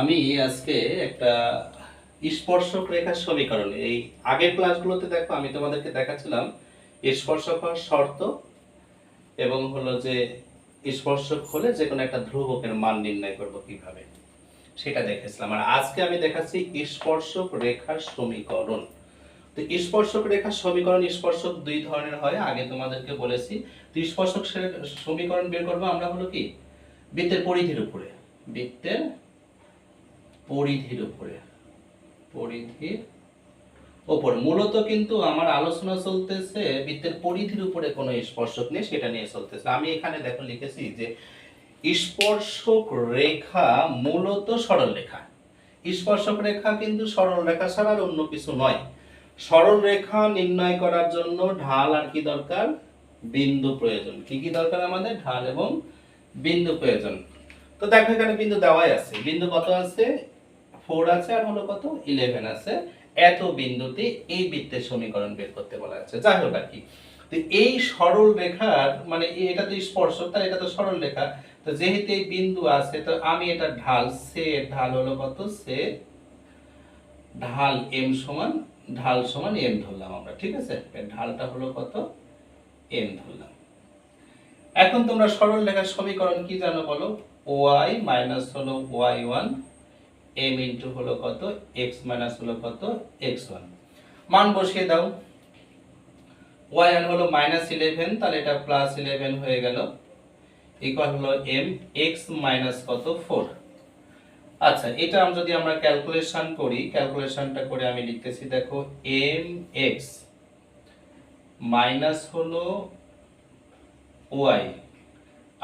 আমি আজকে একটা স্পর্শক রেখার সমীকরণ এই আগের ক্লাসগুলোতে দেখো আমি তোমাদেরকে দেখাচ্ছিলাম স্পর্শক হওয়ার শর্ত এবং হলো যে স্পর্শক হলে যে কোনো একটা ধ্রুবকের মান নির্ণয় করব কিভাবে সেটা দেখেছিলাম। আর আজকে আমি দেখাচ্ছি স্পর্শক রেখার সমীকরণ। তো স্পর্শক রেখার সমীকরণ স্পর্শক দুই ধরনের হয়, আগে তোমাদেরকে বলেছি। তো স্পর্শক সমীকরণ বের করবো আমরা হলো কি বৃত্তের পরিধির উপরে, বৃত্তের পরিধির উপরে, পরিধির ওপর। মূলত কিন্তু আমার আলোচনা চলতেছে বৃত্তের পরিধির উপরে কোনো স্পর্শক নেই সেটা নিয়ে চলতেছে। আমি এখানে দেখো লিখেছি যে স্পর্শক রেখা মূলত সরল রেখা। স্পর্শক রেখা কিন্তু সরল রেখা ছাড়া আর অন্য কিছু নয়। সরল রেখা নির্ণয় করার জন্য ঢাল আর কি দরকার, বিন্দু প্রয়োজন। কি কি দরকার আমাদের? ঢাল এবং বিন্দু প্রয়োজন। তো দেখো এখানে বিন্দু দেওয়াই আছে। বিন্দু কত আছে? 4 আছে, আর হলো কত? 11 আছে। এত বিন্দুতে এই বৃত্তের সমীকরণ বের করতে বলা আছে। যাই হোক আর কি, তো এই সরল রেখার মানে এটা তো স্পর্শক, তাই এটা তো সরল রেখা। তো যেহেতু এই বিন্দু আছে, তো আমি এটা ঢাল, সে ঢাল হলো কত? সে ঢাল এম সমান, ঢাল সমান এম ধরলাম আমরা, ঠিক আছে? ঢালটা হলো কত? এম ধরলাম। এখন তোমরা সরল রেখার সমীকরণ কি জানো বলো? y মাইনাস হলো y1 m ইনটু হলো কত? x মাইনাস হলো কত? x1। মান বসিয়ে দাও। y1 হলো -11, তাহলে এটা +11 হয়ে গেল, ইকুয়াল হলো m, x মাইনাস কত? 4। আচ্ছা, এটা যদি আমরা ক্যালকুলেশন করি, ক্যালকুলেশনটা করে আমি লিখতেছি দেখো mx মাইনাস হলো y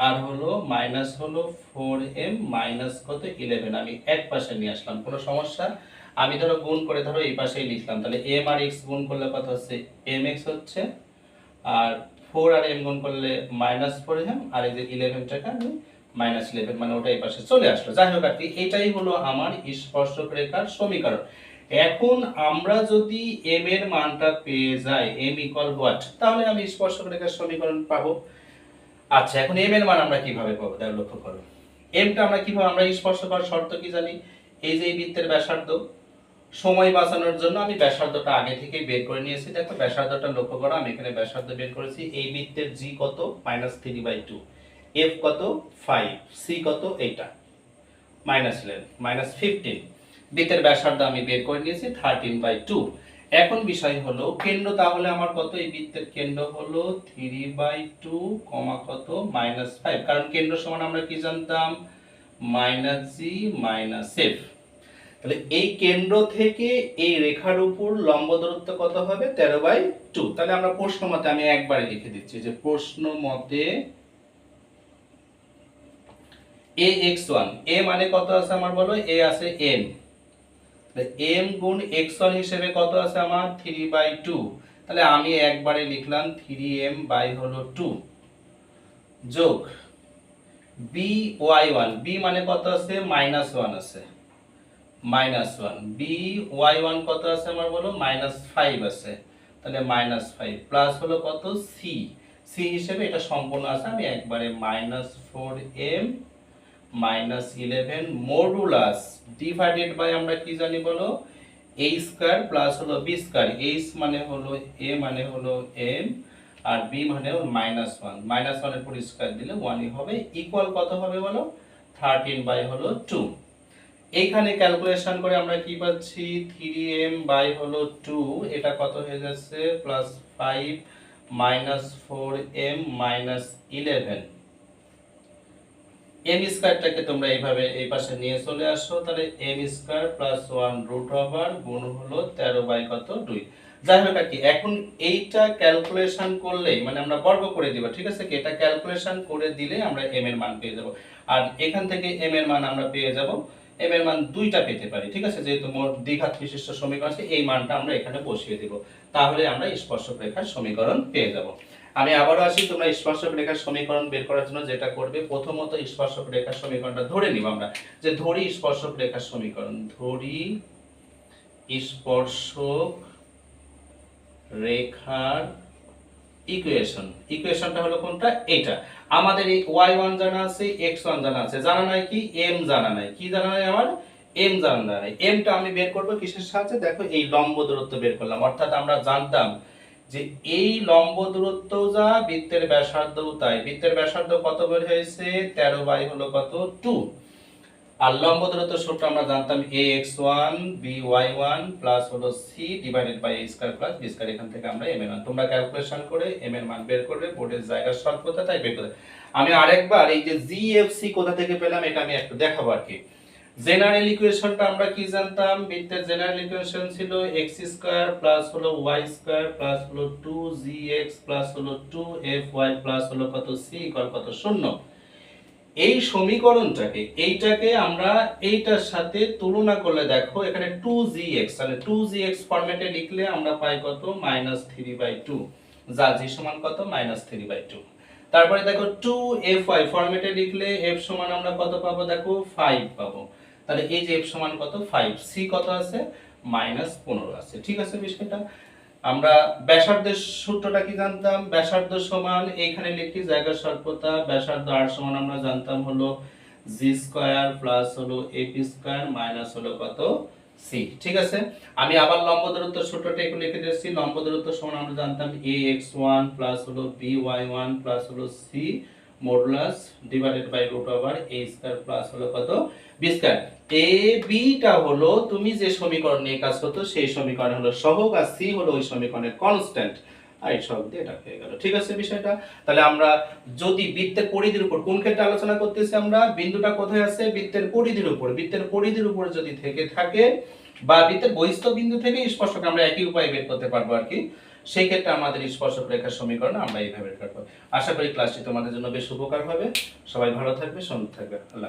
আর হলো মাইনাস হলো 4m মাইনাস কত? 11। আমি এক পাশে নিয়ে আসলাম, কোনো সমস্যা? আমি ধরো গুণ করে ধরো এই পাশেই লিখলাম, তাহলে m আর x গুণ করলে কত হচ্ছে? mx হচ্ছে, আর 4 আর m গুণ করলে -4m, আর এই যে 11 টাকা আমি -11 মানে ওটা এই পাশে চলে আসলো। যাই হোক আর কি, এটাই হলো আমার স্পর্শক রেখার সমীকরণ। এখন আমরা যদি m এর মানটা পেয়ে যাই, m ইকুয়াল হোয়াট, তাহলে আমি স্পর্শক রেখার সমীকরণ পাবো। আচ্ছা, এখন m এর মান আমরা কিভাবে পাবো? দেখো লক্ষ্য করো, m টা আমরা কিভাবে, আমরা স্পর্শক হওয়ার শর্ত কি জানি? এই যে এই বৃত্তের ব্যাসার্ধ, সময় বাঁচানোর জন্য আমি ব্যাসার্ধটা আগে থেকে বের করে নিয়েছি। দেখো ব্যাসার্ধটা লক্ষ্য করো, আমি এখানে ব্যাসার্ধ বের করেছি। এই বৃত্তের g কত? -3/2, f কত? 5, c কত? এইটা -11 -15। বৃত্তের ব্যাসার্ধ আমি বের করে নিয়েছি 13/2। এখন বিষয় হলো কেন্দ্র, তাহলে আমার কত? এই বৃত্তের কেন্দ্র হলো 3/2, কত? -5, কারণ কেন্দ্র সমান আমরা কি জানতাম? -g -f। তাহলে এই কেন্দ্র থেকে এই রেখার উপর লম্ব দূরত্ব কত হবে? 13/2। তাহলে আমরা প্রশ্ন মতে আমি একবারে লিখে দিচ্ছি যে প্রশ্ন মতে ax1, a মানে কত আছে আমার বলো? a আছে m, m গুণ x1 হিসেবে কত আছে আমার? 3/2। তাহলে আমি একবারে লিখলাম 3m বাই হলো 2 যোগ by1, b মানে কত আছে? -1 আছে, -1, by1 কত আছে আমার বলো? -5 আছে, তাহলে -5 প্লাস হলো কত? c, c হিসেবে এটা সম্পূর্ণ আছে, আমি একবারে -4m -11 মডুলাস ডিভাইডেড বাই আমরা কি জানি বলো? a স্কয়ার প্লাস হলো b স্কয়ার। h মানে হলো a মানে হলো m, আর b মানে হলো -1, -1 এর পুরো স্কয়ার দিলে 1 ই হবে, ইকুয়াল কত হবে বলো? 13 বাই হলো 2। এইখানে ক্যালকুলেশন করে আমরা কি পাচ্ছি? 3m বাই হলো 2, এটা কত হয়ে যাচ্ছে? +5 -4m -11। m স্কয়ারটাকে তোমরা এইভাবে এই পাশে নিয়ে চলে আসো, তাহলে m square plus 1 root over গুণ হলো 13 বাই কত? 2। যাই হোক আর কি, এখন এইটা ক্যালকুলেশন করলেই মানে আমরা বর্গ করে দিব, ঠিক আছে কি? এটা ক্যালকুলেশন করে দিলে আমরা m এর মান পেয়ে যাব। আর এখান থেকে m এর মান আমরা পেয়ে যাব, m এর মান দুইটা পেতে পারি, ঠিক আছে? যেহেতু মোট দ্বিঘাত বিশিষ্ট সমীকরণ আছে, এই মানটা আমরা এখানে বসিয়ে দেব, তাহলে আমরা স্পর্শক রেখার সমীকরণ পেয়ে যাব। আমি আবারও আসি, তোমরা স্পর্শক রেখার সমীকরণ বের করার জন্য যেটা করবে, প্রথমত স্পর্শক রেখার সমীকরণটা ধরে নিব আমরা, যে ধরি স্পর্শক রেখার সমীকরণ, ধরি স্পর্শক রেখার ইকুয়েশন। ইকুয়েশনটা হলো কোনটা? এটা। আমাদের এই y1 জানা আছে, x1 জানা আছে, জানা নাই কি? m জানা নাই। কি জানা নাই আমার? এম জানা নাই, এমটা আমি বের করবো কিসের সাহায্যে? দেখো এই লম্ব দূরত্ব বের করলাম, অর্থাৎ আমরা জানতাম যে এই লম্ব দূরত্ব যা বৃত্তের ব্যাসার্ধও তাই। বৃত্তের ব্যাসার্ধ কত বের হয়েছে? 13 বাই হলো কত 2। আর লম্ব দূরত্ব সূত্র আমরা জানতাম ax1 by1 প্লাস হলো c divided by a square plus b square. এখান থেকে আমরা m এর মান, তোমরা ক্যালকুলেশন করে m এর মান বের করবে, বোর্ডের জায়গা স্বল্পতা তাই বের করবে। আমি আরেকবার এই যে gfc কোথা থেকে পেলাম এটা আমি একটু দেখাবো আর কি। জেনারেল ইকুয়েশনটা আমরা কি জানতাম? বৃত্তের জেনারেল ইকুয়েশন ছিল x স্কয়ার প্লাস হলো y স্কয়ার প্লাস হলো 2gx প্লাস হলো 2fy প্লাস হলো কত c ইকুয়াল কত 0। এই সমীকরণটাকে এইটাকে আমরা এইটার সাথে তুলনা করলে দেখো এখানে 2gx, তাহলে 2gx ফরম্যাটে লিখলে আমরা পাই কত? -3/2, যা g সমান কত? -3/2। তারপরে দেখো 2fy ফরম্যাটে লিখলে f সমান আমরা কত পাবো? দেখো 5 পাবো। তাহলে এই যে f সমান কত? 5, c কত আছে? -15 আছে। ঠিক আছে বিষয়টা। আমরা ব্যাসার্ধের সূত্রটা কি জানতাম? ব্যাসার্ধ সমান এইখানে লিখি জায়গা স্বল্পতা, ব্যাসার্ধ r সমান আমরা জানতাম হলো g স্কয়ার প্লাস হলো f স্কয়ার মাইনাস হলো কত? c। ঠিক আছে, আমি আবার লম্ব দূরত্ব সূত্রটা একটু লিখে দিচ্ছি। লম্ব দূরত্ব সমান আমরা জানতাম ax1 প্লাস হলো by1 প্লাস হলো c modulus divided by root over a square plus হলো কত? b square. a b টা হলো তুমি যে সমীকরণ নিয়ে কাজ করতে সেই সমীকরণ হলো সহগ, আর c হলো ওই সমীকরণের কনস্ট্যান্ট। আর এই সহগ দিয়ে এটা হয়ে গেল। ঠিক আছে বিষয়টা। তাহলে আমরা যদি বৃত্তের পরিধির উপর কোন ক্ষেত্রে আলোচনা করতেছি, আমরা বিন্দুটা কোথায় আছে? বৃত্তের পরিধির উপর। বৃত্তের পরিধির উপর যদি থেকে থাকে বা বৃত্তের বহিস্থ বিন্দু থেকে স্পর্শক আমরা একই উপায়ে বের করতে পারবো আর কি, সেই ক্ষেত্রে আমাদের স্পর্শক রেখার সমীকরণ আমরা এইভাবে বের করব। আশা করি ক্লাসটি তোমাদের জন্য বেশ উপকার হবে। সবাই ভালো থাকবে, সুন্দর থাকবে। আল্লাহ।